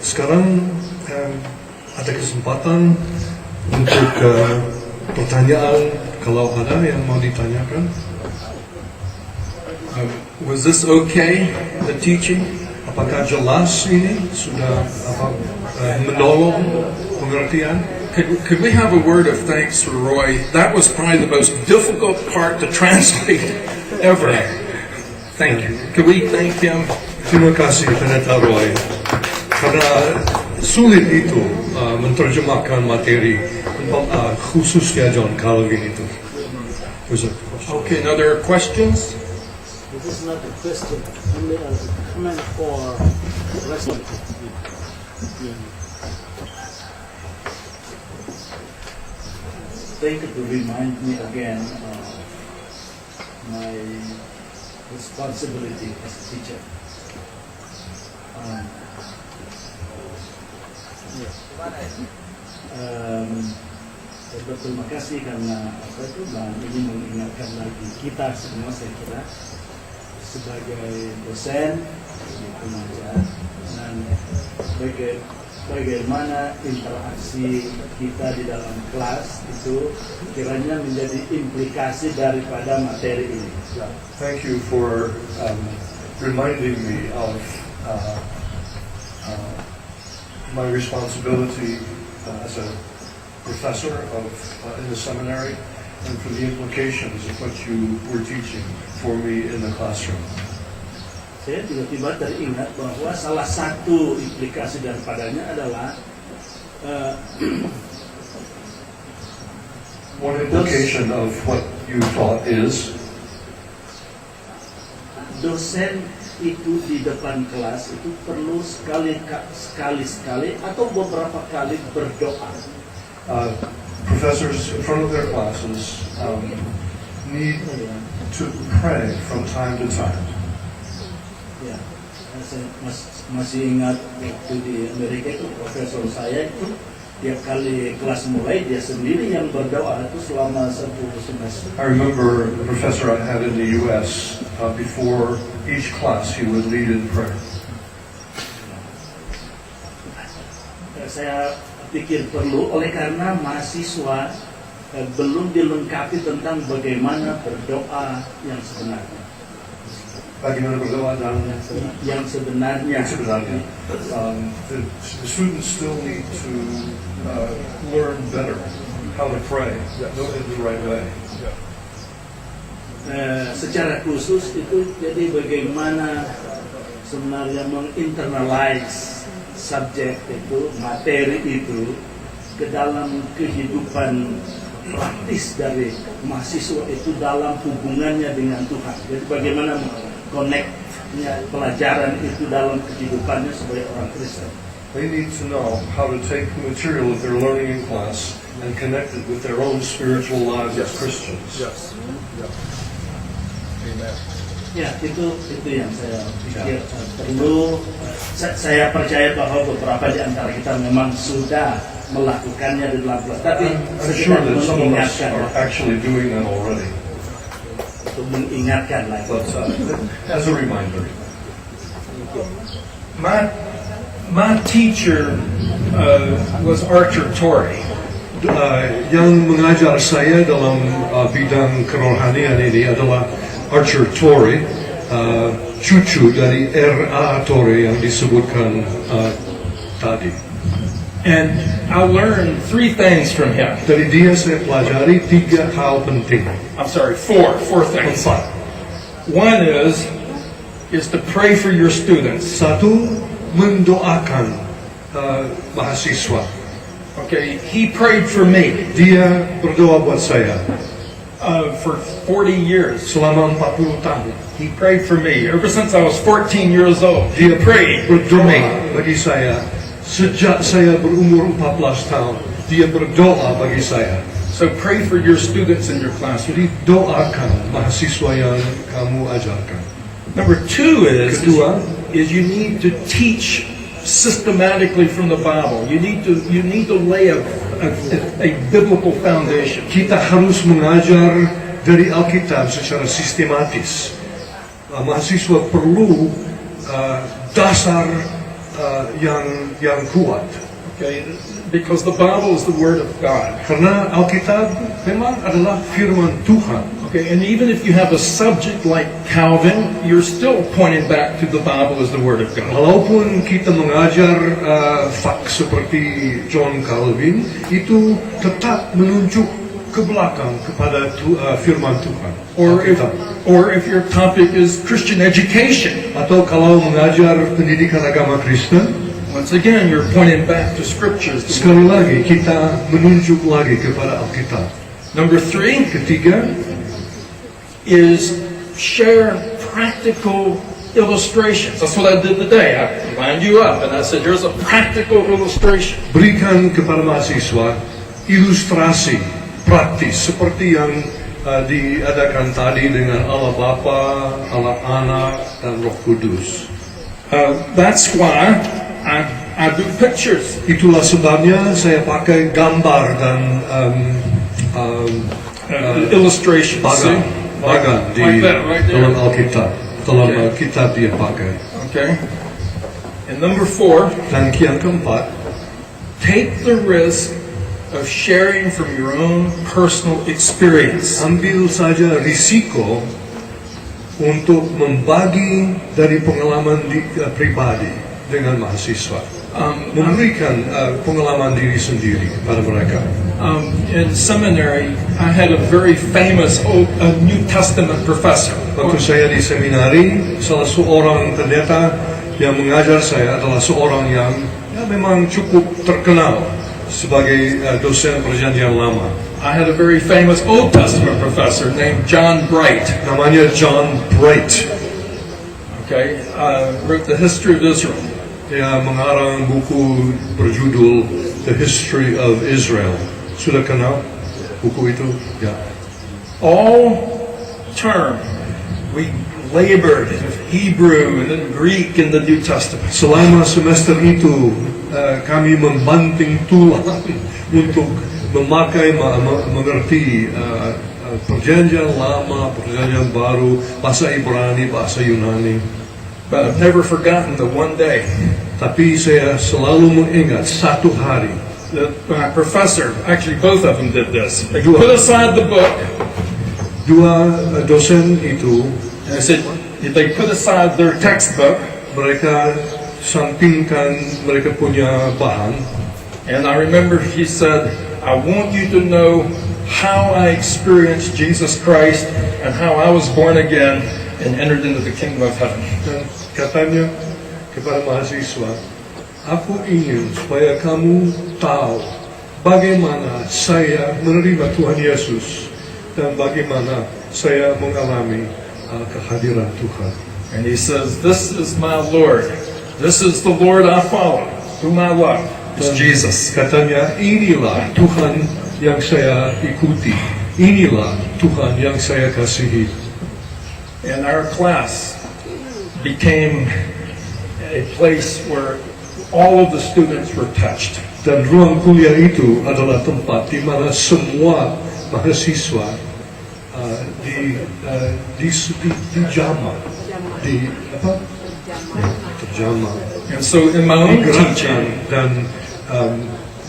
Sekarang ada kesempatan untuk pertanyaan kalau ada yang mau ditanyakan. Was this okay, the teaching? Apakah jelas ini sudah menolong pengertian? Could we have a word of thanks for Roy? That was probably the most difficult part to translate ever. Thank you. Could we thank him? Terima kasih Pendeta Roy. Karena sulit itu menerjemahkan materi khususnya John Calvin itu. Okay, another questions? This is not a question, only a comment for wrestling. Thank you to remind me again of my responsibility as a teacher. Berterima kasih karena ini mengingatkan lagi kita semua, saya kira sebagai dosen, pengajar, dan bagaimana interaksi kita di dalam kelas itu kiranya menjadi implikasi daripada materi ini. Thank you for reminding me of my responsibility as a professor in the seminary, and for the implications of what you were teaching for me in the classroom. Saya tiba-tiba teringat bahwa salah satu implikasi daripadanya adalah one implication of what you taught is dosen itu di depan kelas itu perlu sekali-sekali atau beberapa kali berdoa. Professors in front of their classes need to pray from time to time. Ya, saya masih ingat waktu di Amerika itu profesor saya itu tiap kali kelas mulai dia sendiri yang berdoa itu selama satu semester. I remember the professor I had in the U.S. Before each class he would lead in prayer. Saya pikir perlu oleh karena mahasiswa belum dilengkapi tentang bagaimana berdoa yang sebenarnya. Bagaimana berdoa dan yang sebenarnya. The students still need to learn better how to pray in the right way. Secara khusus itu jadi bagaimana sebenarnya menginternalize subjek itu, materi itu ke dalam kehidupan praktis dari mahasiswa itu dalam hubungannya dengan Tuhan. Jadi bagaimana connect-nya pelajaran itu dalam kehidupannya sebagai orang Kristen. They need to know how to take the material that they're learning in class and connect it with their own spiritual lives as Christians. Yes. Amen. Ya, itu yang saya pikir perlu. Saya percaya bahwa beberapa di antara kita memang sudah melakukannya di dalam kelas, tapi I'm sure that some of us are actually doing that already. Untuk mengingatkan lagi. But as a reminder. My teacher was Archer Torrey. Yang mengajar saya dalam bidang kerohanian ini adalah Archer Torrey, cucu dari R.A. Torrey yang disebutkan tadi. And I learned 3 things from him. Dari dia saya pelajari 3 hal penting. I'm sorry, 4 things. 4. One is to pray for your students. 1, mendoakan mahasiswa. Okay, he prayed for me. Dia berdoa buat saya. For 40 years. Selama 40 tahun. He prayed for me. Ever since I was 14 years old. Dia berdoa bagi saya. Sejak saya berumur 14 tahun. Dia berdoa bagi saya. So pray for your students in your class. Jadi doakan mahasiswa yang kamu ajarkan. Number 2 Kedua, is you need to teach systematically from the Bible. You need to lay a biblical foundation. Kita harus mengajar dari Alkitab secara sistematis. Mahasiswa perlu dasar yang kuat. Okay, because the Bible is the Word of God. Karena Alkitab memang adalah firman Tuhan. Okay, and even if you have a subject like Calvin, you're still pointing back to the Bible as the Word of God. Walaupun kita mengajar fak seperti John Calvin, itu tetap menunjuk ke belakang kepada firman Tuhan. Or if your topic is Christian education, Atau kalau mengajar pendidikan agama Kristen, once again you're pointing back to scriptures. sekali lagi kita menunjuk lagi kepada Alkitab. Number 3 Ketiga, is share practical illustrations. That's what I did today. I lined you up and I said, here's a practical illustration. berikan kepada mahasiswa ilustrasi praktis seperti yang diadakan tadi dengan Allah Bapa, Allah Anak, dan Roh Kudus. That's why I do pictures. Itulah sebabnya saya pakai gambar dan Illustrations. bagan di Like that, right there. dalam Alkitab. Dalam Okay. Alkitab dia pakai. Okay? And number 4, Dan yang keempat, take the risk of sharing from your own personal experience. ambil saja risiko untuk membagi dari pengalaman pribadi dengan mahasiswa. Memberikan pengalaman diri sendiri kepada mereka. In seminary, I had a very famous New Testament professor. Waktu saya di seminari, salah seorang pendeta yang mengajar saya adalah seorang yang memang cukup terkenal sebagai dosen perjanjian lama. I had a very famous Old Testament professor named John Bright. Namanya John Bright. Okay, wrote the history of Israel. Dia mengarang buku berjudul The History of Israel. Sudah kenal buku itu? Ya. All term we labored with Hebrew and then Greek in the New Testament. Selama semester itu kami membanting tulang untuk memakai, mengerti perjanjian lama, perjanjian baru, bahasa Ibrani, bahasa Yunani. But I've never forgotten the one day Tapi saya selalu mengingat satu hari. that my professor, actually both of them did this. They put aside the book Dua dosen itu, and I said, they put aside their textbook, mereka sampingkan mereka punya bahan. and I remember he said, I want you to know how I experienced Jesus Christ and how I was born again and entered into the kingdom of heaven. Dan katanya kepada mahasiswa, aku ingin supaya kamu tahu bagaimana saya menerima Tuhan Yesus dan bagaimana saya mengalami kehadiran Tuhan. And he says, this is my Lord. This is the Lord I follow, whom I love. It's Jesus. Katanya, inilah Tuhan yang saya ikuti. Inilah Tuhan yang saya kasihi. And our class became a place where all of the students were touched. Dan ruang kuliah itu adalah tempat di mana semua mahasiswa dijamah, terjamah, And so in my own digerakkan teaching, dan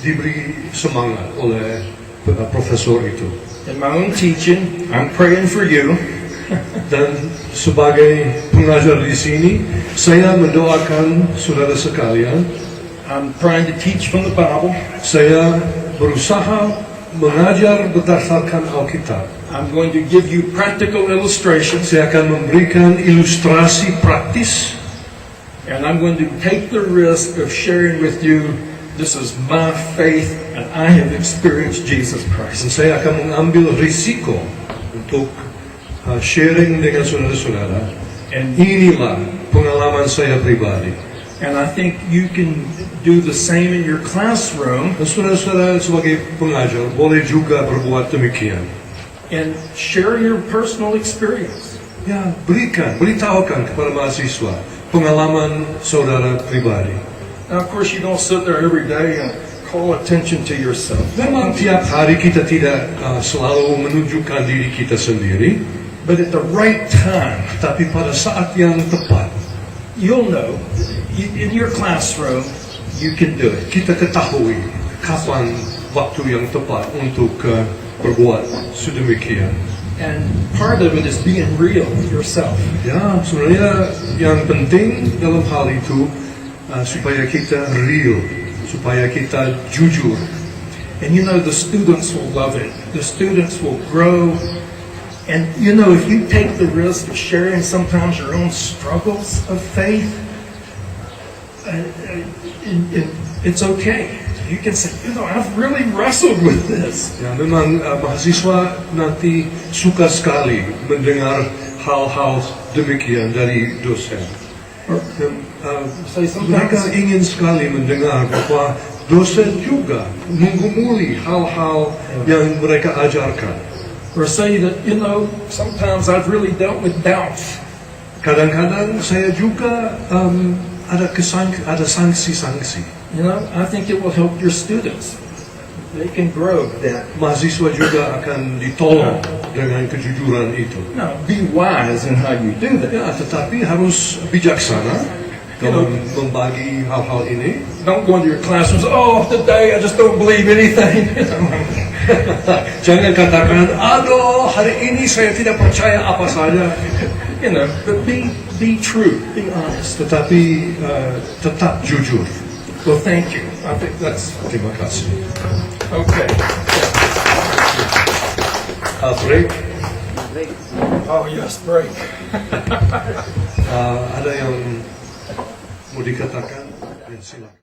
diberi semangat oleh profesor itu. in my own teaching, I'm praying for you. Dan sebagai pengajar di sini, saya mendoakan saudara sekalian. I'm trying to teach from the Bible. Saya berusaha mengajar berdasarkan Alkitab. I'm going to give you practical illustrations, Saya akan memberikan ilustrasi praktis, and I'm going to take the risk of sharing with you, this is my faith, and I have experienced Jesus dan Christ. saya akan mengambil risiko untuk sharing dengan saudara-saudara. And, Inilah pengalaman saya pribadi. and I think you can do the same in your classroom Dan saudara-saudara sebagai pengajar boleh juga berbuat demikian. and share your personal experience. Ya, beritahukan kepada mahasiswa pengalaman saudara pribadi. Now, of course, you don't sit there every day and call attention to yourself. Memang tiap hari kita tidak selalu menunjukkan diri kita sendiri, But at the right time, tapi pada saat yang tepat, you'll know in your classroom, you can do it. Kita ketahui kapan waktu yang tepat untuk berbuat sedemikian. And part of it is being real with yourself. Ya, sebenarnya yang penting dalam hal itu supaya kita real, supaya kita jujur. And you know, the students will love it. The students will grow. And you know, if you take the risk of sharing sometimes your own struggles of faith, it's okay. You can say, you know, I've really wrestled with this. Ya, memang mahasiswa nanti suka sekali mendengar hal-hal demikian dari dosen. Say Mereka sometimes, ingin sekali mendengar bahwa dosen juga menggumuli hal-hal yang mereka ajarkan. or say that, you know, sometimes I've really dealt with doubt. Kadang-kadang saya juga ada sanksi-sanksi. You know, I think it will help your students. They can grow that. Mahasiswa juga akan ditolong dengan kejujuran itu. Now, be wise in how you do that. Ya, tetapi harus bijaksana dalam membagi hal-hal ini. Don't go into your classrooms, oh, today I just don't believe anything. Jangan katakan, aduh, hari ini saya tidak percaya apa saja. You know, but be true, be honest. Tetapi tetap jujur. Well, thank you. I think that's Terima kasih. okay. Break. Oh, yes, break. Ada yang mau dikatakan? Ya, silakan.